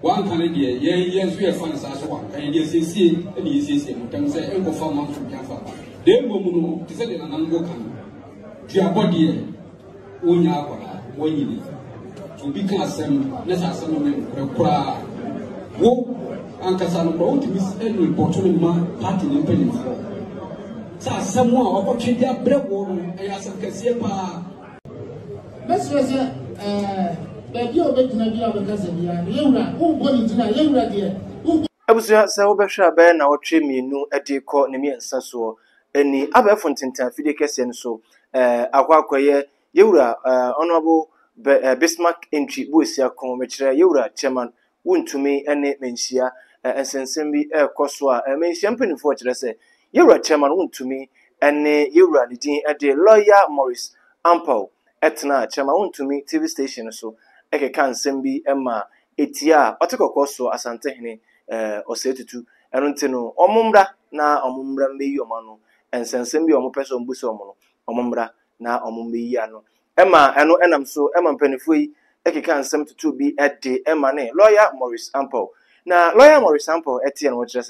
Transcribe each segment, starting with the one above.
one can idea, yes, we are fun as one, and yes, see, and yes, and say, and go for months from Jaffa. Then, Momo, is it an unwoken? Your Unya, when you to become some, let's have some cry. Wo, Uncle San brought Miss Henry Bottom party in Penny for. So, someone over Chidia Breadwater, I ask a Cassipa. Let's baby, you're making a deal of cousin. Who wanted to know you're dear? I was just so better Ben or Chimney, no, a dear court, Nemi and Sasso, any other Fontinta, Fidicus and so. Aquaquaye, Yura, Honorable Bismarck entry, Busia, Cometra, Yura, Chairman Wontumi, and Mensia, and Sensembi, Coswa, and Main Champagne Fortress, Yura, Chairman Wontumi, and Yura, the Dean at the lawyer Morris Ampo, Etna, Chairman Wontumi, TV station, so Eke can Sembi, Emma, Etia, Otako Coso, Asantehne, or 32, and Unteno, Omumbra, na Omumbra, Mayomano, and Sensembi, Omopeso, Busomono. Omumbra na omumbi yano Emma eno enam so Emma mpanifui ekeka nsem to be at the Emma ne lawyer Morris Ampo na lawyer Morris Ampo etie no kire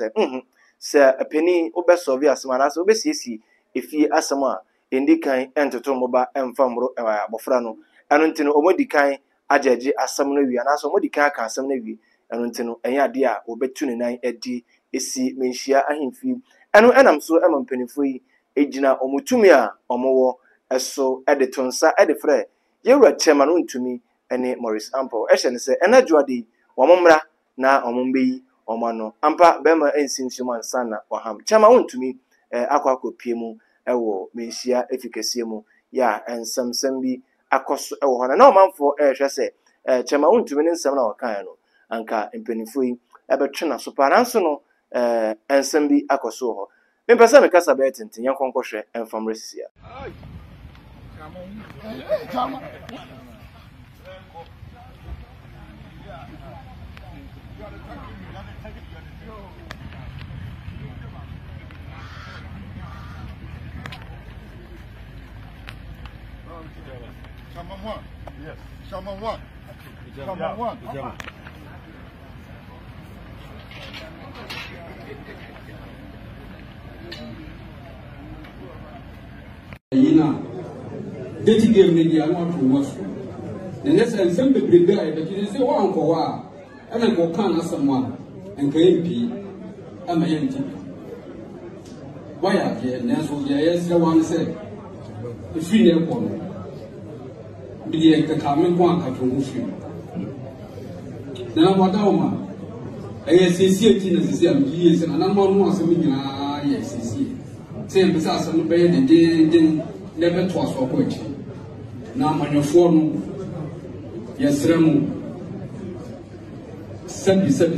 se a penny obesolve asema so obesiesi efi asema endi kan entoto moba emfamro abofra no eno ntino omodikan ajeje asem no wi na so omodikan aka asem no wi eno ntino enya de a obetu ne nan edi esi menhia ahemfi eno enam so Emma mpanifui ejina omutumi a omowo eso editonsa edifre yewra Chairman Wontumi ene Morris Ampo ehye se enadwade omomra na omombe omano ampa bema ensinsuman sana oham Chairman Wontumi akwakopie mu ewo menhia efikasie mu ya ensamsam bi akoso ewo hona na omanfo ehwe se Chairman Wontumi ne nsam na wakan no anka empanifoi ebetwena so paranso no ensam bi akoso ho me pesa me kasa be tintin yan konkohwe enfam resisia come on one. Yes. Someone one. Someone one. Yina deti game ni dia no to wasu the next ensem bebrebe ai be kire se wa anko wa ana ko kan asamwa enka MP ama yenti waya ke na so ya yes the one say ifi ne ko no bi enka ka me ko anka to wufi na wada oma sisi eti na sisi am yi se na mo no asem nyina sisi se mpesa asem be de never to us for poetry. Now, on your phone, yes, Remu 77.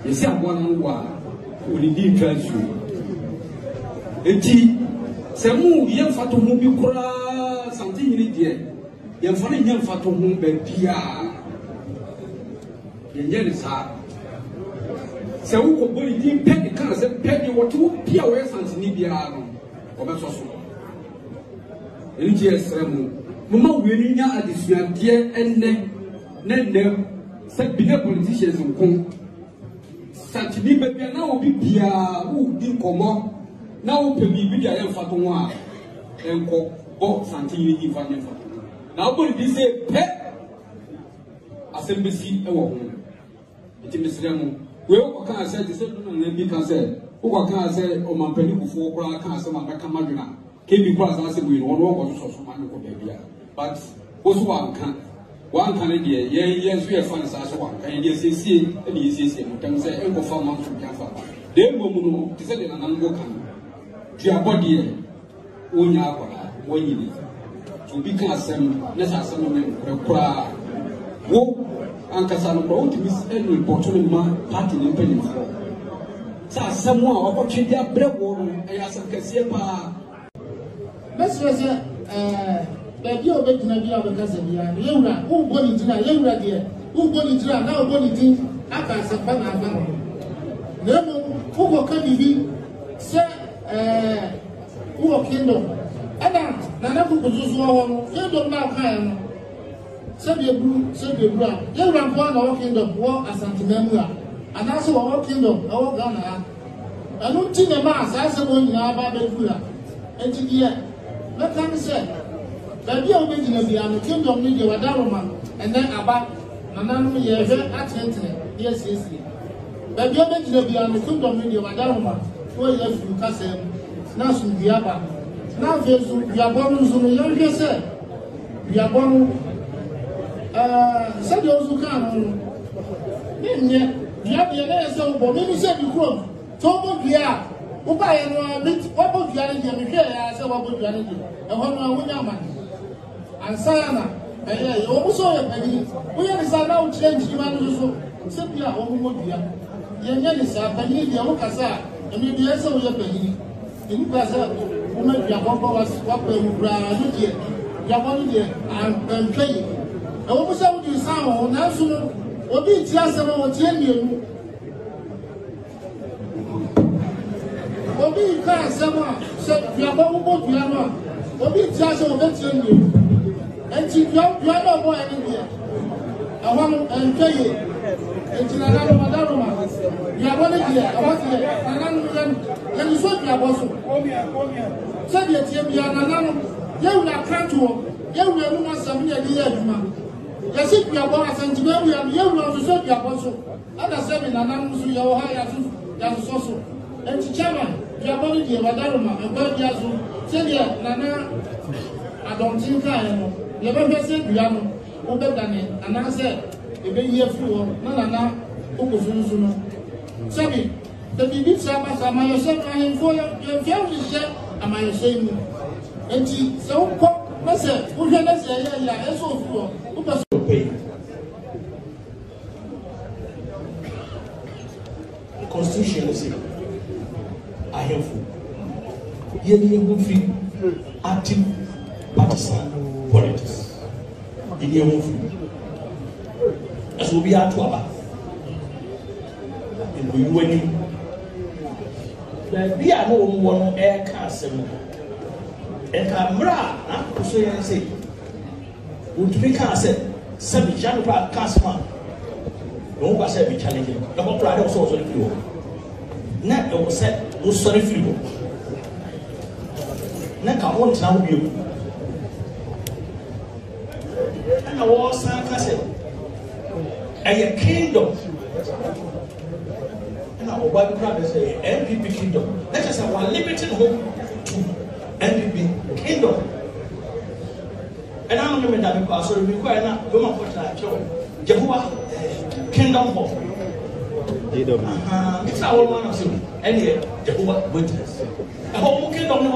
You see, one who did transfer. Eti, Samu, young Fatu Mubi Kura, something in it. Young funny young Fatu Mumbe Pia. Yen is hard. Se uko boli di pedi kana se pedi watu pia we santi ni bia no obeso so enje esremu mama we ni nya adisuade enne ne se bine politicians nkon santi ni be bia na obi bia u di komo na o pe bi bia ye fato ho a enko bo santi ni di fa ne fa na boli di se pe asembesi e wo ho eti mesremu we can say the same na bi kan say o kan say o man pani kufu okra kan say man beka madwena ke bi kwa say we no wo so so man ko bia but oso wan kan de ye so ye fan say so wan kan de siesie e de siesie mo tam say enko fa man so kan fa de mbom no ti say de na nan go kan ti abodi e onya akwa wonyini so bi kan asem na say asem no kra wo Ankasa no Wontumi Henry Bottom party in Penny for. Sa someone or Chidia Breadwater, I ask a Cassipa. Let's say, baby, you're making a deal of cousin. Yura, who body to Yura dear, who body to now body to Akasa Pana. No, who will come be, sir, who are kingdom. Anna, Nana, who produce one, you don't know. Sebia, you ran one our kingdom, war as Antimemua, and also our kingdom, our Ghana. I don't think a mass as a one in our Babel, and here, let me say, that you are making of the kingdom media, Wadaroma, and then Abba, Nanam, yes, yes, yes. But you are making of the kingdom media, Wadaroma, where you have to cast him, Nasu Diaba. Now, we are born on the young say, we are born. Said those who can. You have the other so, but maybe said you could. Tobo Gia, who buy and what would you and here? I said, what would you and one man. And Sayana, and also a penny. We have now changed human simply a homodia. Yanis are penny, the Okasa, and maybe also a penny. In Brazil, woman, Yababa was whopping Brazil, Yabon, and playing. I almost have to sound national or be just about 10 years. Or be kind someone said, you are both piano, or be just over 10 years. And she don't piano boy anywhere. I want and pay it. And she another Madama. You are one here, I want here, and then you saw your boss. Said you are another. You will not come to you will not some year. Yes, if you are born as and today we are here to serve your apostle. And I said in an answer, your higher than social. And Chairman, you are born here, Madaroma, and Bergiazu, said, Nana, I don't think I am. You never said piano, over than it, and I said, a big year full, Nana, Otumfour. Sabi, the big Sabbath, am I yourself, I am for your family share, am I ashamed? And she so. Manasseh, who can I say, yeah, so for who does pay? The Constitution is I have full. Here you will free active partisan politics. In your move, as we are to about. And we winning. We are no one air castle. And Camera, so you say, would be cancer, Sabi Janpa Casman. No one said be challenging. The whole pride was also the fuel. Not the was said, was sorry fuel. Naka won't now you. And I was San Cassette. A kingdom. And our Bible brothers say, MPP kingdom. Let us have one limited hope to MPP kingdom. And I'm going to that because we require not woman for Jehovah kingdom home. It's our one of them. And yet, Jehovah Witness. A whole kingdom.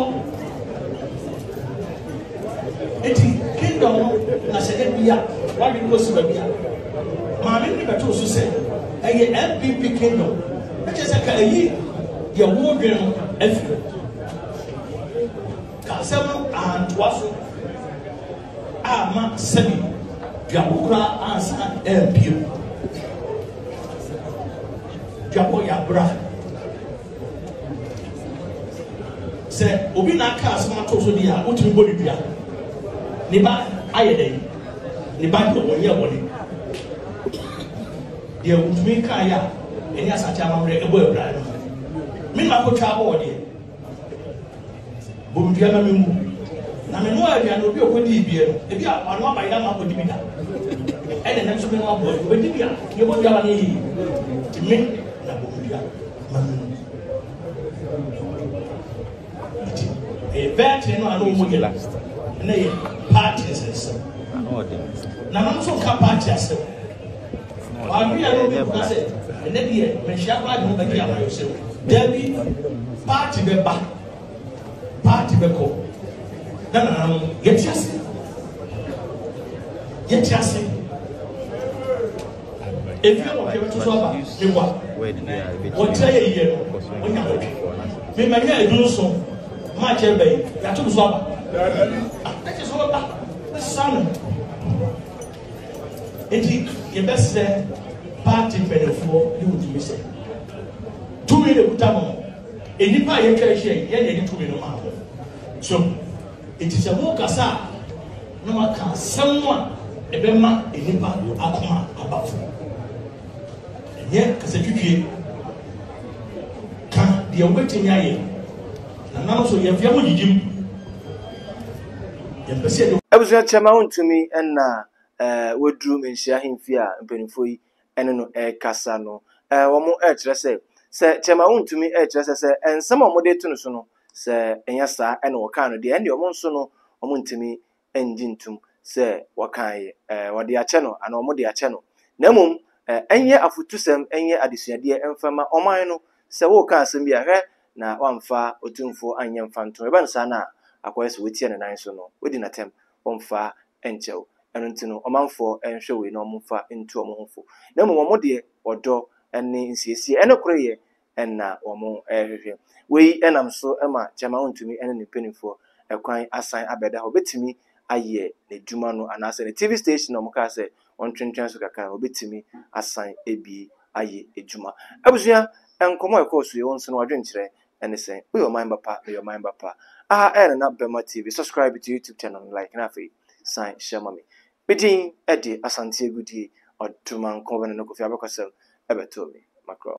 It's kingdom. I said, yeah, why do you go to the beer? Mammy never told you, say, a MPP kingdom. Which is a year, your wardrobe, everything. Seven and was Ama Semi Jabura answer MP Jaboya Bra say Obina cast Matoso dia Otumfour dia Niba Ayede Niba no year body dia Wontumi kaya eni asacha amre ebo ebra me ma ko twa body Bumpiana Mimu. Nameno Adia no be okodi bie no. Ebi anwa ba ida ma kodi bi da. E de nem so me ma boy. We di bia. Ye bo bia ba ni. Timi na bumpia. E vet no anu mo gela. Na ye parties so. Na no so ka party ase. Wa bi ya no bi ka se. E na bi e me hia ba de mo ba ki amayo se. Debi party be ba. Party beko. No. Get yes. If you want to talk about you what tell you when you me my head do so much ebe ya to so aba. That is all about the son. Enti your best party benefo you would say. 2 minutes utamo. Enipa ye twa hye ye na eni 2 minutes ma. So it is a more kasa no ma kan semwa ebema enipa do akoma abafo ye kase twitwe ka de obetimi aye na nam so ye fiam gigim ye pese do Abusuya Chairman Wontumi na wedru menhia hemfi a mpanimfo yi ene no kasa no wo mo kyerɛ sɛ Chairman Wontumi kyerɛ sɛ ensɛm a mo de to no so no sɛ enya saa ene wo kan no de ene wo nso no wo ntumi enjintum sɛ wo kan ye wo de akyɛ no ana wo de akyɛ no na mom enye afutusɛm enye adesuade emfama oman no sɛ wo kan asɛm bi a hwɛ na wamfa Otumfour anye mfanto eba nsa na akoye sɛ wotie ne nan so no wodi natem wamfa enchew eno ntino omanfo enhwe we na omfa ntu omhofo na mom mo de odo ene nsiesie ene koreye enna omo hwehwe we enam so ema Chairman Wontumi ene ne penifo ekwan asan abeda obetimi aye ne dwuma no anase ne TV station no muka se ontwentwen so kakra obetimi asan ebi aye edwuma abusua enkomo ekoso ye wonso no wadwenkyerɛ ene sen we your mind papa na Bema TV subscribe to YouTube channel like na fe sign share mami bitin edi asante gudi otuman konvene no Kofi abekosel ebeto mi makro